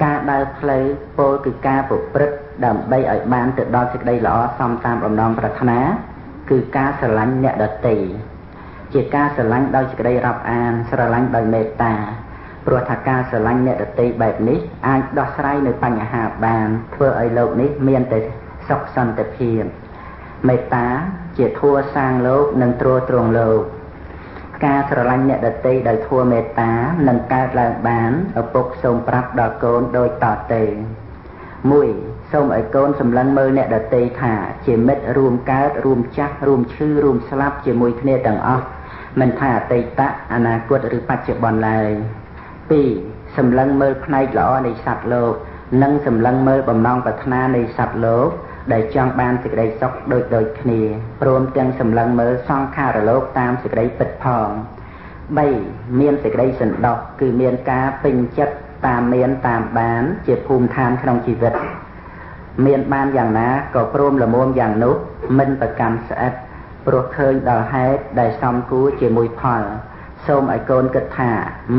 ការដើរផ្លូវពោលគឺការប្រព្រឹត្តដើម្បីឲ្យបានទៅដល់សេចក្តីល្អសមតាមបំណងប្រាថ្នាគឺការស្រឡាញ់អ្នកដទៃជាការស្រឡាញ់ដោយសេចក្តីរាប់អានស្រឡាញ់ដោយមេត្តាព្រោះថាការស្រឡាញ់អ្នកដទៃបែបនេះអាចដោះស្រាយនៅបញ្ហាបានធ្វើឲ្យលោកនេះមានតែសុខសន្តិភាពមេត្តាជាធម៌សាងលោកនិងទ្រទ្រង់លោកការស្រឡាញ់អ្នកដទៃដោយធម៌មេត្តានឹងកើតឡើងបានឪពុកសូមប្រាប់ដល់កូនដូចតទៅ1សូមឲ្យកូនសម្លឹងមើលអ្នកដទៃថាជាមិត្តរួមកើតរួមចាស់រួមឈឺរួមស្លាប់ជាមួយគ្នាទាំងអស់មិនថាអតីតអនាគតឬបច្ចុប្បន្នឡើយ2សម្លឹងមើលផ្នែកល្អនៃសត្វលោកនិងសម្លឹងមើលបំណងប្រាថ្នានៃសត្វលោកដែលចង់បានសេចក្តីសុខដូចគ្នាព្រមទាំងសម្លឹងមើលសង្ខារលោកតាមសេចក្តីពិតផង3មានសេចក្តីសន្តោសគឺមានការពេញចិត្តតាមមានតាមបានជាភូមិឋានក្នុងជីវិតមានបានយ៉ាងណាក៏ព្រមល្មមយ៉ាងនោះមិនប្រកាន់ស្អិតព្រោះឃើញដល់ហេតុដែលសមគួរជាមួយផលសូមឲ្យកូនគិតថា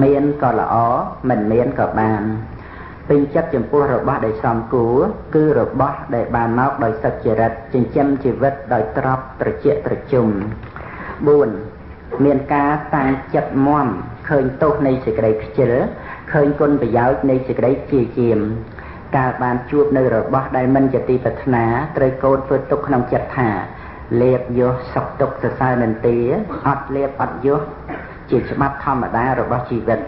មានក៏ល្អមិនមានក៏បានពេញចិត្តចំពោះរបស់ដែលសមគួរគឺរបស់ដែលបានមកដោយសុចរិតចិញ្ចឹមជីវិតដោយត្រប់ត្រជាក់ត្រជុំ4មានការតាំងចិត្តមាំឃើញទោសនៃសេចក្តីខ្ជិលឃើញគុណប្រយោជន៍នៃសេចក្តីព្យាយាមកាលបានជួបនៅរបស់ដែលមិនជាទីប្រាថ្នាត្រូវកូនធ្វើទុកក្នុងចិត្តថាលេបយសសុខទុក្ខសរសើរនន្ទាអត់លេបអត់យសជាច្បាប់ធម្មតារបស់ជីវិត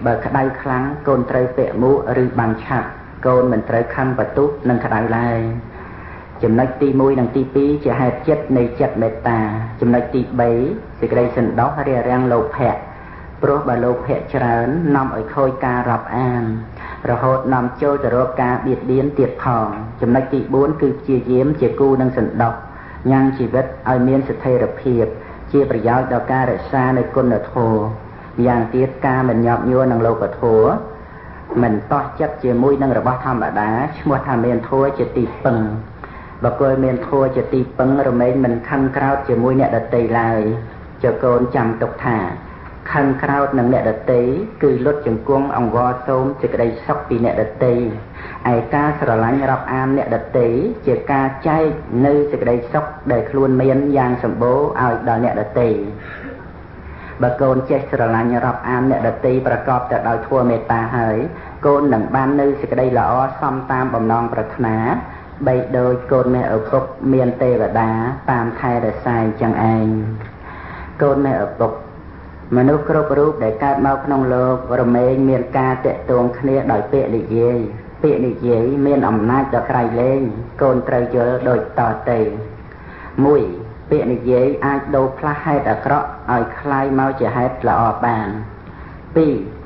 បើក្តៅខ្លាំងកូនត្រូវពាក់មួកឬបាំងឆាប់កូនមិនត្រូវខំបន្ទុះនឹងក្តៅឡើយចំណុចទី1និងទី2ជាហេតុចិត្តនៃចិត្តមេត្តាចំណុចទី3សេចក្តីសន្តោសរារាំងលោភៈព្រោះបើលោភៈច្រើននាំឲ្យខូចការរាប់អានរហូតនាំចូលទៅរកការបៀតបៀនទៀតផងចំណុចទី4គឺព្យាយាមជាគូនឹងសន្តោសញ៉ាំងជីវិតឲ្យមានស្ថិរភាពជាប្រយោជន៍ដល់ការរក្សានៅគុណធម៌យ៉ាងទៀតការមិនញាប់ញ័រនឹងលោកធម៌មិនតោះចិត្តជាមួយនឹងរបស់ធម្មតាឈ្មោះថាមានធម៌ជាទីពឹងបើគល់មានធម៌ជាទីពឹងរមែងមិនខឹងក្រោធជាមួយអ្នកដទៃឡើយចៅកូនចាំទុកថាខឹងក្រោធនឹងអ្នកដទៃគឺលុតជង្គង់អង្វរសូមសេចក្តីសុខពីអ្នកដទៃឯការស្រឡាញ់រាប់អានអ្នកដទៃជាការចែកនៅសេចក្តីសុខដែលខ្លួនមានយ៉ាងសម្បូរឲ្យដល់អ្នកដទៃបើកូនចេះស្រឡាញ់រាប់អានអ្នកដទៃប្រកបទៅដោយធម៌មេត្តាហើយកូននឹងបាននៅសេចក្តីល្អសមតាមបំណងប្រាថ្នាបីដោយកូនមេឪពុកមានទេវតាតាមថែរក្សាចឹងឯងកូនមេឪពុកមនុស្សគ្រប់រូបដែលកើតមកក្នុងលោករមែងមានការតាក់ទងគ្នាដោយពាក្យនិយាយពាក្យនិយាយមានអំណាចដល់ក្រៃលែងកូនត្រូវយល់ដូចតទៅ1ពាក្យនិយាយអាចដូរផ្លាស់ហេតុអាក្រក់ឲ្យคล้ายមកជាហេតុល្អបាន2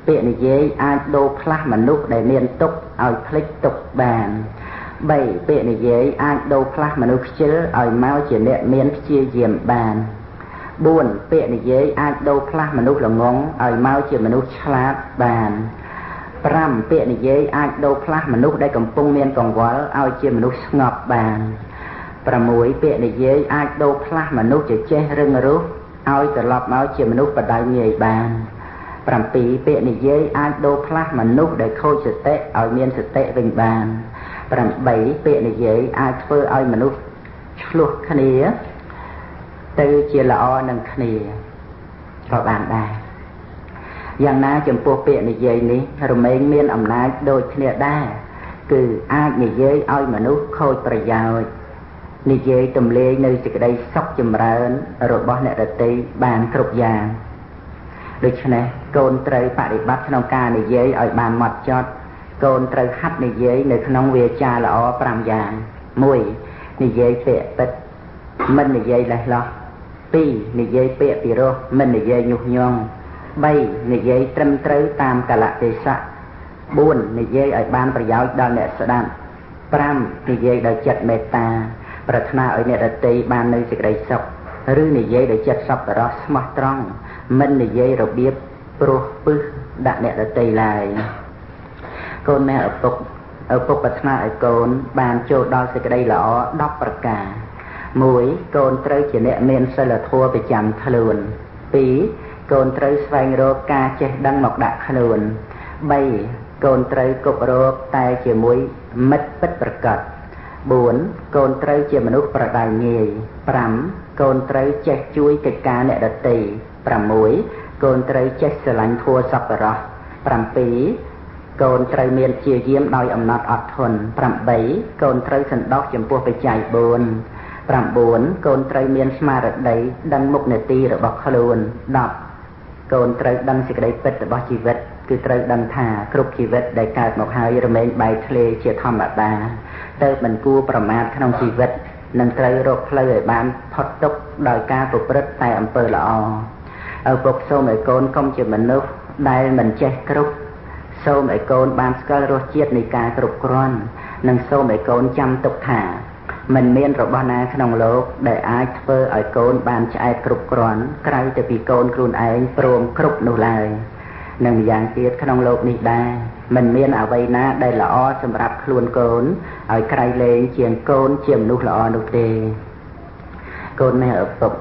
ពាក្យនិយាយអាចដូរផ្លាស់មនុស្សដែលមានទុក្ខឲ្យភ្លេចទុក្ខបាន3ពាក្យនិយាយអាចដូរផ្លាស់មនុស្សខ្ជិលឲ្យមកជាអ្នកមានព្យាយាមបាន4ពាក្យនិយាយអាចដូរផ្លាស់មនុស្សល្ងងឲ្យមកជាមនុស្សឆ្លាតបាន5ពាក្យនិយាយអាចដូរផ្លាស់មនុស្សដែលកំពុងមានកង្វល់ឲ្យជាមនុស្សស្ងប់បាន6ពាក្យនិយាយអាចដូរផ្លាស់មនុស្សជាចេះរឹងរូសឲ្យត្រឡប់មកជាមនុស្សបដៅងាយបាន7ពាក្យនិយាយអាចដូរផ្លាស់មនុស្សដែលខូចសតិឲ្យមានសតិវិញបាន8ពាក្យនិយាយអាចធ្វើឲ្យមនុស្សឆ្លោះគ្នាទៅជាល្អនឹងគ្នាក៏បានដែរយ៉ាងណាចំពោះពាក្យនិយាយនេះរមែងមានអំណាចដូចគ្នាដែរគឺអាចនិយាយឲ្យមនុស្សខូចប្រយោជន៍និយាយទម្លាយនៅសេចក្តីសុខចម្រើនរបស់អ្នកដទៃបានគ្រប់យ៉ាងដូច្នេះកូនត្រូវបប្រតិបត្តិក្នុងការនិយាយឲ្យបានហ្មត់ចត់កូនត្រូវហាត់និយាយនៅក្នុងវាចាល្អ5យ៉ាង1និយាយពាក្យពិតមិននិយាយលេះលោះ2និយាយពាក្យពីរោះមិននិយាយញុះញង់3និយាយត្រឹមត្រូវតាមកលៈទេសៈ4និយាយឲ្យបានប្រយោជន៍ដល់អ្នកស្ដាប់5និយាយដោយចិត្តមេត្តាប្រាថ្នាឲ្យអ្នកដទៃបាននៅសេចក្តីសុខឬនិយាយដោយចិត្តសប្បុរសស្មោះត្រង់មិននិយាយរបៀបព្រោះពឹសដាក់អ្នកដទៃឡើយកូនម៉ែឪពុកប្រាថ្នាឲ្យកូនបានចូលដល់សេចក្តីល្អ10ប្រការ1កូនត្រូវជាអ្នកមានសិលធម៌ប្រចាំខ្លួន2កូនត្រូវស្វែងរកការចេះដឹងមកដាក់ខ្លួន3 កូនត្រូវគប់រោគតែជាមួយមិត្តពិតប្រាកដ 4. កូនត្រូវជាមនុស្សប្រដៅងាយ 5. កូនត្រូវចេះជួយកិច្ចការអ្នកដទៃ 6. កូនត្រូវចេះស្រឡាញ់ធម៌សប្បុរស 7. កូនត្រូវមានជាយាមដោយអំណត់អត់ធន់ 8. កូនត្រូវសន្តោសចំពោះបច្ច័យ 4 9. កូនត្រូវមានស្មារតីដឹងមុខនេតិរបស់ខ្លួន 10. កូនត្រូវដឹងសេចក្តីពិតរបស់ជីវិត គឺត្រូវដឹងថាគ្រប់ជីវិតដែលកើតមកហើយរមែងបែកធ្លាយជាធម្មតាទៅមិនគួរប្រមាថក្នុងជីវិតនឹងត្រូវរកផ្លូវឲ្យបានផុតទុក្ខដោយការប្រព្រឹត្តតែអំពើល្អឪពុកសូមឲ្យកូនកុំជាមនុស្សដែលមិនចេះគ្រប់សូមឲ្យកូនបានស្គាល់រសជាតិនៃការគ្រប់គ្រាន់និងសូមឲ្យកូនចាំទុកថាមិនមានរបស់ណាក្នុងលោកដែលអាចធ្វើឲ្យកូនបានឆ្អែតគ្រប់គ្រាន់ក្រៅតែពីកូនខ្លួនឯងព្រមគ្រប់នោះឡើយនិងម្យ៉ាងទៀតក្នុងលោកនេះដែរមិនមានអ្វីណាដែលល្អសម្រាប់ខ្លួនកូនឲ្យក្រៃលែងជាងកូនជាមនុស្សល្អនោះទេកូននេះឪពុក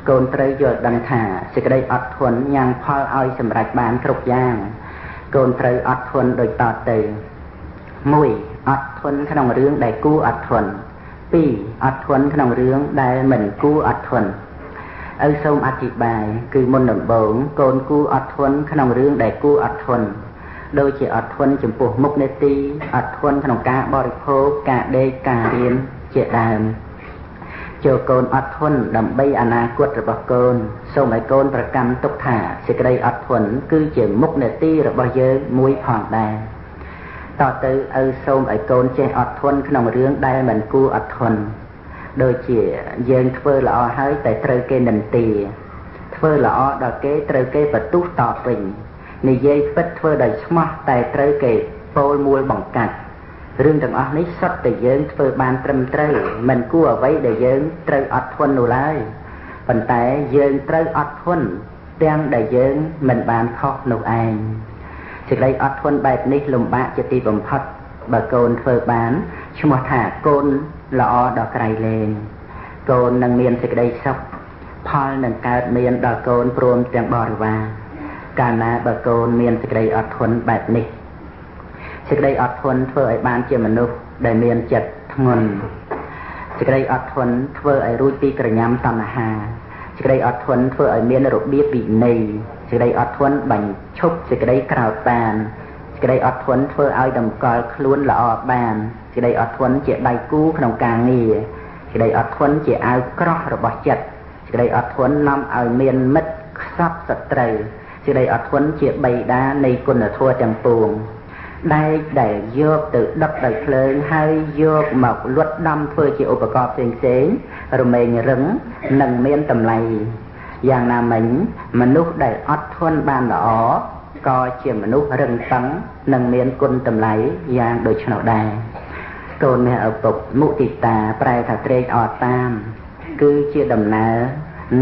កូនត្រូវយល់ដឹងថាសេចក្តីអត់ធន់ញ៉ាំងផលឲ្យសម្រេចបានគ្រប់យ៉ាងកូនត្រូវអត់ធន់ដូចតទៅ 1. អត់ធន់ក្នុងរឿងដែលគួរអត់ធន់ 2. អត់ធន់ក្នុងរឿងដែលមិនគួរអត់ធន់ឪសូមអធិប្បាយគឺមុនដំបូងកូនគួរអត់ធន់ក្នុងរឿងដែលគួរអត់ធន់ដូចជាអត់ធន់ចំពោះមុខនេតិអត់ធន់ក្នុងការបរិភោគការដេកការរៀនជាដើមចូលកូនអត់ធន់ដើម្បីអនាគតរបស់កូនសូមឲ្យកូនប្រកាន់ទុកថាសេចក្តីអត់ធន់គឺជាមុខនេតិរបស់យើងមួយផងដែរតទៅឪសូមឲ្យកូនចេះអត់ធន់ក្នុងរឿងដែលមិនគួរអត់ធន់ដូចជាយើងធ្វើល្អហើយតែត្រូវគេនិន្ទាធ្វើល្អដល់គេត្រូវគេបន្ទោសតបវិញនិយាយពិតធ្វើដោយស្មោះតែត្រូវគេពោលមួលបង្កាច់រឿងទាំងអស់នេះសុទ្ធតែយើងធ្វើបានត្រឹមត្រូវមិនគួរអ្វីដែលយើងត្រូវអត់ធន់នោះឡើយប៉ុន្តែយើងត្រូវអត់ធន់ទាំងដែលយើងមិនបានខុសនោះឯងសេចក្តីអត់ធន់បែបនេះលំបាកជាទីបំផុតបើកូនធ្វើបានឈ្មោះថាកូនល្អដល់ក្រៃលែងកូននឹងមានសេចក្តីសុខផលនឹងកើតមានដល់កូនព្រមទាំងបរិវារកាលណាបើកូនមានសេចក្តីអត់ធន់បែបនេះសេចក្តីអត់ធន់ធ្វើឲ្យបានជាមនុស្សដែលមានចិត្តធ្ងន់សេចក្តីអត់ធន់ធ្វើឲ្យរួចពីក្រញាំតណ្ហាសេចក្តីអត់ធន់ធ្វើឲ្យមានរបៀបវិន័យសេចក្តីអត់ធន់បញ្ឈប់សេចក្តីក្រោធបានសេចក្តីអត់ធន់ធ្វើឲ្យតម្កល់ខ្លួនល្អបានសេចក្តីអត់ធន់ជាដៃគូក្នុងការងារសេចក្តីអត់ធន់ជាអាវក្រោះរបស់ចិត្តសេចក្តីអត់ធន់នាំឲ្យមានមិត្តខ្សត់សត្រូវសេចក្តីអត់ធន់ជាបិតានៃគុណធម៌ទាំងពួងដែកដែលយកទៅដុតដោយភ្លើងហើយយកមកលួតដំធ្វើជាឧបករណ៍ផ្សេងៗរមែងរឹងនិងមានតម្លៃយ៉ាងណាមិញមនុស្សដែលអត់ធន់បានល្អក៏ជាមនុស្សរឹងតឹងនិងមានគុណតម្លៃយ៉ាងដូចនោះដែរកូនអ្នកឪពុកមុទិតាប្រែថាត្រេកអរតាមគឺជាដំណើរ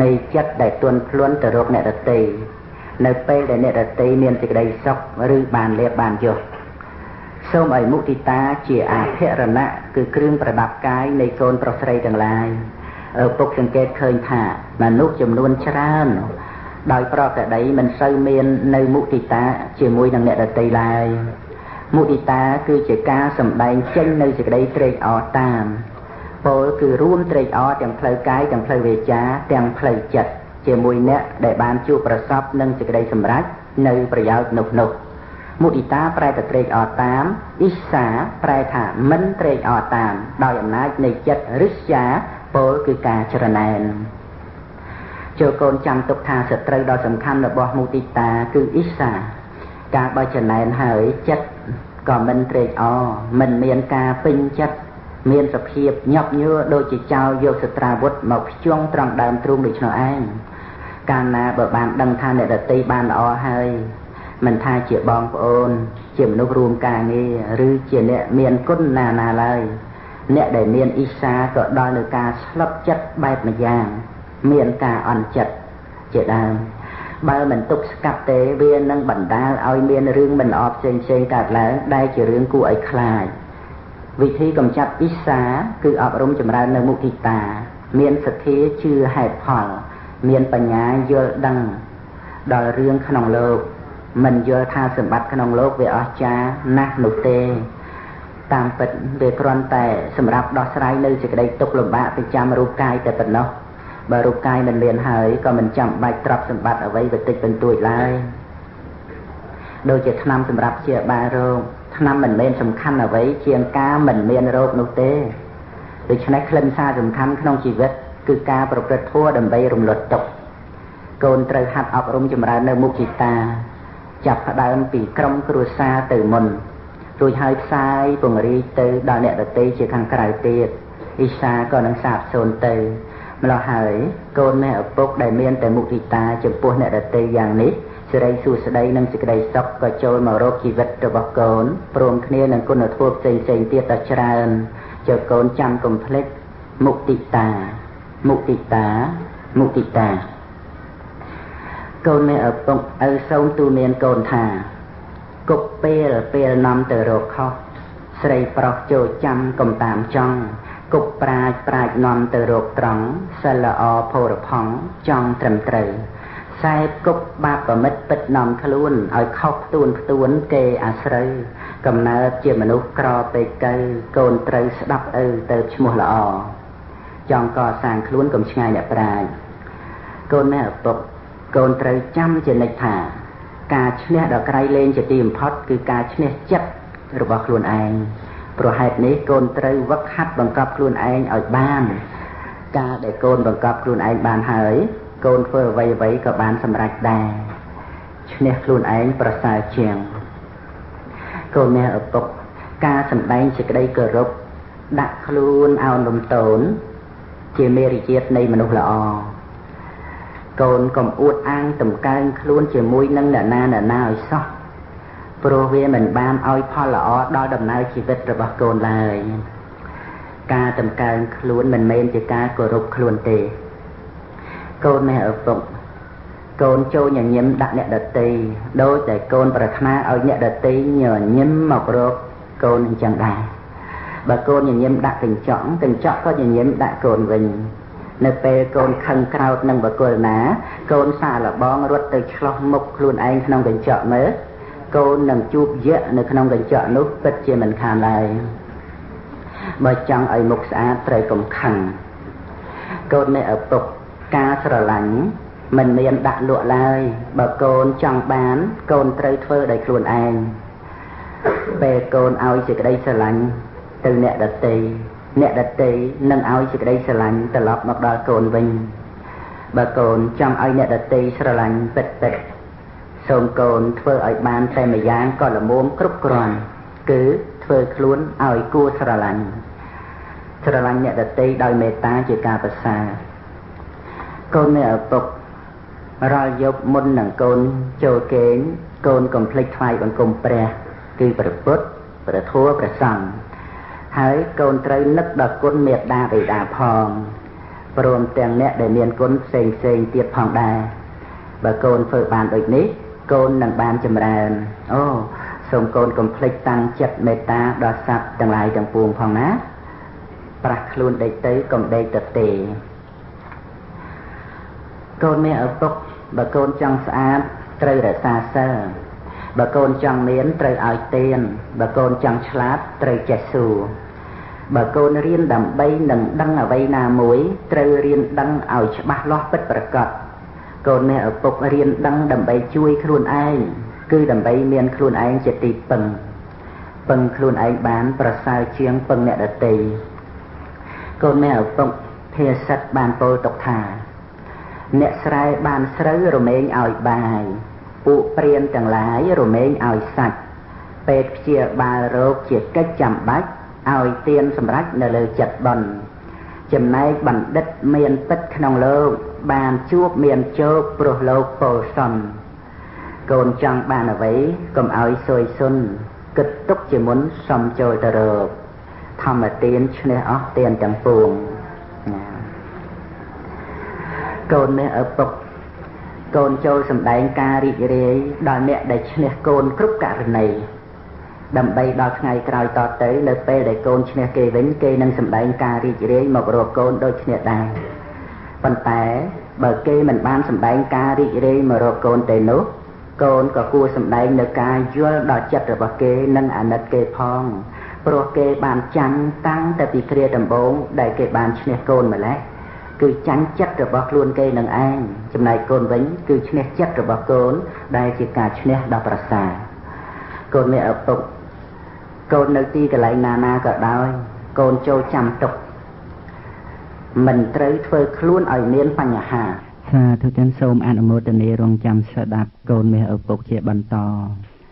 នៃចិត្តដែលទន់ភ្លន់ទៅរកអ្នកដទៃនៅពេលដែលអ្នកដទៃមានសេចក្តីសុខឬបានលៀបបានយសសូមឲ្យមុទិតាជាអភរណៈគឺគ្រឿងប្រដាប់កាយនៃកូនប្រុសស្រីទាំងឡាយឪពុកសង្កេតឃើញថាមនុស្សចំនួនច្រើនដោយប្រកដីមិនសូវមាននៅមុទិតាជាមួយនឹងអ្នកដទៃឡើយមុទិតាគឺជាការសម្ដែងចេញនៅសេចក្តីត្រេកអរតាមពោលគឺរួមត្រេកអរទាំងផ្លូវកាយទាំងផ្លូវវាចាទាំងផ្លូវចិត្តជាមួយអ្នកដែលបានជួបប្រសពនឹងសេចក្តីសម្រេចនៅប្រយោជន៍នោះមុទិតាប្រែតែត្រេកអរតាមអ៊ីសាប្រែថាមិនត្រេកអរតាមដោយអំណាចនៃចិត្តរិស្យាពោលគឺការច្រណែនចូលកូនចាំទុកថាសត្រូវដ៏សំខាន់របស់មុទិតាគឺអ៊ីសាការបើច្រណែនហើយចិត្តក៏មិនត្រេកអរមិនមានការពេញចិត្តមានសភាពញាប់ញួរដូចជាចោលយកសត្រាវុធមកភ្ជង់ត្រង់ដើមទ្រូងដូច្នោះឯងកាលណាបើបានដឹងថាអ្នកដទៃបានល្អហើយមិនថាជាបងប្អូនជាមនុស្សរួមការងារឬជាអ្នកមានគុណណាណាឡើយអ្នកដែលមានអ៊ីសាក៏ដល់នឹងការស្លុតចិត្តបែបម្យ៉ាងមានការអន់ចិត្តជាដើមបើមិនទុកស្កាត់ទេវានឹងបណ្ដាលឲ្យមានរឿងមិនល្អផ្សេងៗកើតឡើងដែលជារឿងគួរឲ្យខ្លាចវិធីកម្ចាត់អ៊ីសាគឺអប់រំចម្រើននៅមុទិតាមានសទ្ធាជឿហេតុផលមានបញ្ញាយល់ដឹងដល់រឿងក្នុងលោក មិនយល់ថាសម្បត្តិក្នុងលោកវាអស្ចារ្យណាស់នោះទេតាមពិតវាគ្រាន់តែសម្រាប់ដោះស្រាយនៅសេចក្តីទុក្ខលំបាកប្រចាំរូបកាយតែប៉ុណ្ណោះបើរូបកាយមិនមានហើយក៏មិនចាំបាច់ទ្រព្យសម្បត្តិអ្វីបន្តិចបន្តួចឡើយដូចជាថ្នាំសម្រាប់ព្យាបាលរោគថ្នាំមិនមែនសំខាន់អ្វីជាងការមិនមានរោគនោះទេដូច្នេះខ្លឹមសារសំខាន់ក្នុងជីវិតគឺការប្រព្រឹត្តធម៌ដើម្បីរំលត់ទុក្ខកូនត្រូវហាត់អប់រំចម្រើននៅមុខចិត្តាចាប់ផ្ដើមពីក្រុមគ្រួសារទៅមុនរួចហើយផ្សាយពង្រីកទៅដល់អ្នកដទៃជាខាងក្រៅទៀតអ៊ីសាក៏នឹងសាបសូន្យទៅម្ល៉េះហើយកូនមេឪពុកដែលមានតែមុខចិត្តាចំពោះអ្នកដទៃយ៉ាងនេះសិរីសួស្តីនិងសេចក្តីសុខក៏ចូលមករកជីវិតរបស់កូនព្រមគ្នានឹងគុណធម៌ផ្សេងៗទៀតដល់ច្រើនចូលកូនចាំកុំភ្លេចមុខចិត្តាមុខចិត្តាមុខចិត្តាកូនមេឪពុកឪសូមទូលមានកូនថាគប់ពេលនាំទៅរកខុសស្រីប្រុសចូលចាំកុំតាមចង់គប់ប្រាជ្ញនាំទៅរកត្រង់សិលល្អភោរផង់ចង់ត្រឹមត្រូវខ្សែគប់បាបប្រមិតពិតនាំខ្លួនឲ្យខុសផ្ទួនគេអាស្រូវកំណើតជាមនុស្សក្រពេកទៅកូនត្រូវស្ដាប់ឪទៅឈ្មោះល្អចង់កសាងខ្លួនកុំឆ្ងាយអ្នកប្រាជ្ញកូនមេឪពុកកូនត្រូវចាំជានិច្ចថាការឈ្នះដល់ក្រៃលែងជាទីបំផុតគឺការឈ្នះចិត្តរបស់ខ្លួនឯងព្រោះហេតុនេះកូនត្រូវវឹកហាត់បង្កប់ខ្លួនឯងឲ្យបានការដែលកូនបង្កប់ខ្លួនឯងបានហើយកូនធ្វើអ្វីក៏បានសម្រេចដែរឈ្នះខ្លួនឯងប្រសើរជាងកូនមេឪពុកការសម្ដែងសេចក្តីគោរពដាក់ខ្លួនអោនលំទោនជាមេរិយាទនៃមនុស្សល្អកូនកុំអួតអាងតម្កើងខ្លួនជាមួយនឹងអ្នកណាឲ្យសោះព្រោះវាមិនបានឲ្យផលល្អដល់ដំណើរជីវិតរបស់កូនឡើយការតម្កើងខ្លួនមិនមែនជាការគោរពខ្លួនទេកូនមេឪពុកកូនចូលញញឹមដាក់អ្នកដទៃដោយតែកូនប្រាថ្នាឲ្យអ្នកដទៃញញឹមមករកកូនអញ្ចឹងដែរបើកូនញញឹមដាក់កញ្ចក់ក៏ញញឹមដាក់កូនវិញនៅពេលកូនខឹងក្រោធនឹងបុគ្គលណាកូនសាឡបងរត់ទៅឆ្លោះមុខខ្លួនឯងក្នុងកញ្ចក់មើលកូននឹងជួបយក្សនៅក្នុងកញ្ចក់នោះពិតជាមិនខានឡើយបើចង់ឲ្យមុខស្អាតត្រូវកុំខឹងកូនមេឪពុកការស្រឡាញ់មិនមានដាក់លក់ឡើយបើកូនចង់បានកូនត្រូវធ្វើដោយខ្លួនឯងពេលកូនឲ្យសេចក្តីស្រឡាញ់ទៅអ្នកដទៃនឹងឲ្យសេចក្តីស្រឡាញ់ត្រឡប់មកដល់កូនវិញបើកូនចង់ឲ្យអ្នកដទៃស្រឡាញ់ពិតសូមកូនធ្វើឲ្យបានតែម្យ៉ាងក៏ល្មមគ្រប់គ្រាន់គឺធ្វើខ្លួនឲ្យគួរស្រឡាញ់អ្នកដទៃដោយមេត្តាជាការប្រសើរកូនមេឪពុករាល់យប់មុននឹងកូនចូលគេងកូនកុំភ្លេចថ្វាយបង្គំព្រះគឺព្រះពុទ្ធព្រះធម៌ព្រះសង្ឃហើយកូនត្រូវនឹកដល់គុណមេត្តាបិតាផងព្រមទាំងអ្នកដែលមានគុណផ្សេងទៀតផងដែរបើកូនធ្វើបានដូចនេះកូននឹងបានចម្រើនសូមកូនកុំភ្លេចតាំងចិត្តមេត្តាដល់សត្វទាំងឡាយទាំងពួងផងណាប្រាស់ខ្លួនដេកទៅកុំដេកទៅទេកូនមេឪពុកបើកូនចង់ស្អាតត្រូវរក្សាសិលបើកូនចង់មានត្រូវឲ្យទានបើកូនចង់ឆ្លាតត្រូវចេះសួរបើកូនរៀនដើម្បីនឹងដឹងអ្វីណាមួយត្រូវរៀនដឹងឲ្យច្បាស់លាស់ពិតប្រាកដកូនមេឪពុករៀនដឹងដើម្បីជួយខ្លួនឯងគឺដើម្បីមានខ្លួនឯងជាទីពឹងខ្លួនឯងបានប្រសើរជាងពឹងអ្នកដទៃកូនមេឪពុកភាសិតបានពោលទុកថាអ្នកស្រែបានស្រូវរមែងឲ្យបាយពួកព្រានទាំងឡាយរមែងឲ្យសាច់ពេទ្យព្យាបាលរោគជាកិច្ចចាំបាច់ឲ្យទានសម្រេចនៅលើចិត្តបុណ្យចំណែកបណ្ឌិតមានពិតក្នុងលោកបានជួបមានជោគព្រោះលោកពោលសន្តិកូនចង់បានអ្វីកុំឲ្យសួយសុនគិតទុកជាមុនសុំចូលទៅរកធម្មទានឈ្នះអស់ទានទាំងពួងកូនមេឪពុកកូនចូលសម្ដែងការរីករាយដល់អ្នកដែលឈ្នះកូនគ្រប់ករណីដើម្បីដល់ថ្ងៃក្រោយតទៅនៅពេលដែលកូនឈ្នះគេវិញគេនឹងសម្ដែងការរីករាយមករកកូនដូចឈ្នះដែរប៉ុន្តែបើគេមិនបានសម្ដែងការរីករាយមករកកូនទេនោះ កូនក៏គួរសម្ដែងនៅការយល់ដល់ចិត្តរបស់គេនិងអាណិតគេផងព្រោះគេបានចាញ់តាំងតែពីគ្រាដំបូងដែលគេបានឈ្នះកូនម្ល៉េះគឺចាញ់ចិត្តរបស់ខ្លួនគេនឹងឯងចំណែកកូនវិញគឺឈ្នះចិត្តរបស់កូនដែលជាការឈ្នះដ៏ប្រសើរកូនមានឪពុកកូននៅទីកន្លែងណាក៏ដោយកូនចូលចាំទុកមិនត្រូវធ្វើខ្លួនឲ្យមានបញ្ហាសាធុជនសូមអនុមោទនារងចាំស្ដាប់កូនមាសឪពុកជាបន្ត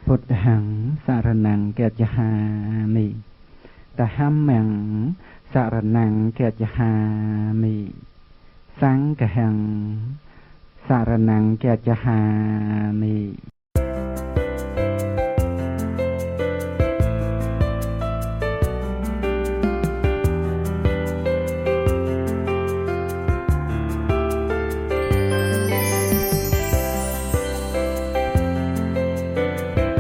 ពុទ្ធហੰសរណੰកច្ចហាមិតហម្មੰសរណੰកច្ចហាមិសង្ឃហੰសរណੰកច្ចហាមិ